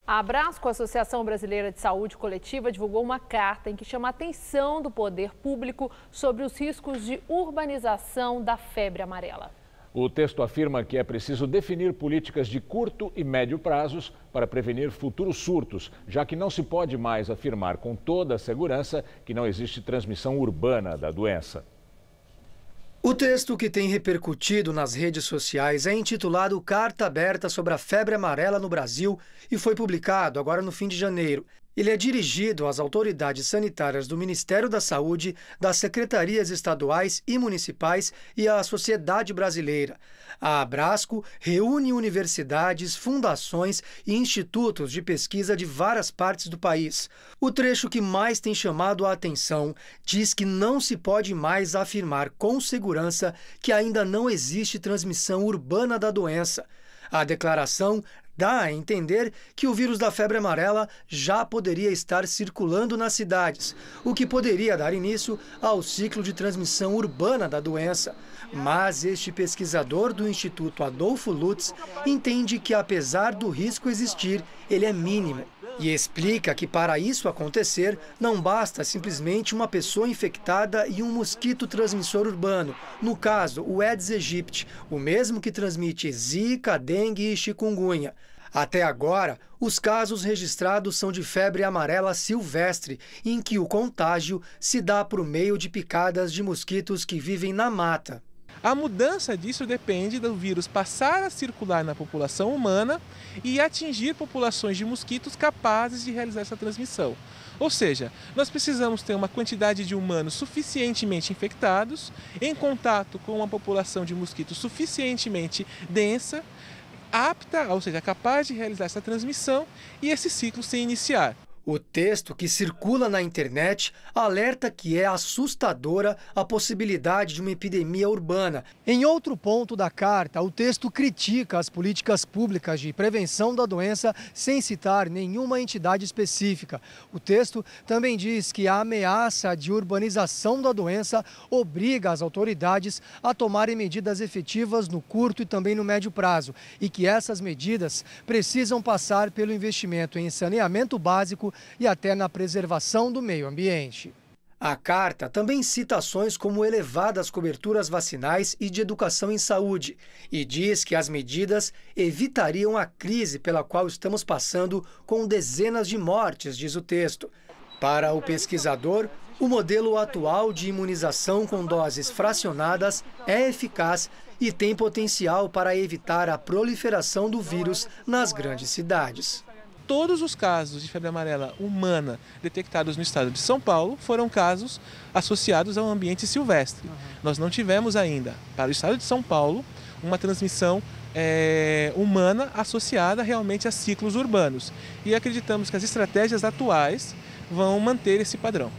A Abrasco, a Associação Brasileira de Saúde Coletiva, divulgou uma carta em que chama a atenção do poder público sobre os riscos de urbanização da febre amarela. O texto afirma que é preciso definir políticas de curto e médio prazos para prevenir futuros surtos, já que não se pode mais afirmar com toda a segurança que não existe transmissão urbana da doença. O texto, que tem repercutido nas redes sociais, é intitulado Carta Aberta sobre a Febre Amarela no Brasil e foi publicado agora no fim de janeiro. Ele é dirigido às autoridades sanitárias do Ministério da Saúde, das secretarias estaduais e municipais e à sociedade brasileira. A Abrasco reúne universidades, fundações e institutos de pesquisa de várias partes do país. O trecho que mais tem chamado a atenção diz que não se pode mais afirmar com segurança que ainda não existe transmissão urbana da doença. A declaração dá a entender que o vírus da febre amarela já poderia estar circulando nas cidades, o que poderia dar início ao ciclo de transmissão urbana da doença. Mas este pesquisador do Instituto Adolfo Lutz entende que, apesar do risco existir, ele é mínimo. E explica que, para isso acontecer, não basta simplesmente uma pessoa infectada e um mosquito transmissor urbano, no caso, o Aedes aegypti, o mesmo que transmite zika, dengue e chikungunya. Até agora, os casos registrados são de febre amarela silvestre, em que o contágio se dá por meio de picadas de mosquitos que vivem na mata. A mudança disso depende do vírus passar a circular na população humana e atingir populações de mosquitos capazes de realizar essa transmissão. Ou seja, nós precisamos ter uma quantidade de humanos suficientemente infectados, em contato com uma população de mosquitos suficientemente densa, apta, ou seja, capaz de realizar essa transmissão e esse ciclo se iniciar. O texto, que circula na internet, alerta que é assustadora a possibilidade de uma epidemia urbana. Em outro ponto da carta, o texto critica as políticas públicas de prevenção da doença sem citar nenhuma entidade específica. O texto também diz que a ameaça de urbanização da doença obriga as autoridades a tomarem medidas efetivas no curto e também no médio prazo e que essas medidas precisam passar pelo investimento em saneamento básico e até na preservação do meio ambiente. A carta também cita ações como elevadas coberturas vacinais e de educação em saúde e diz que as medidas evitariam a crise pela qual estamos passando com dezenas de mortes, diz o texto. Para o pesquisador, o modelo atual de imunização com doses fracionadas é eficaz e tem potencial para evitar a proliferação do vírus nas grandes cidades. Todos os casos de febre amarela humana detectados no estado de São Paulo foram casos associados ao ambiente silvestre. Nós não tivemos ainda, para o estado de São Paulo, uma transmissão humana associada realmente a ciclos urbanos. E acreditamos que as estratégias atuais vão manter esse padrão.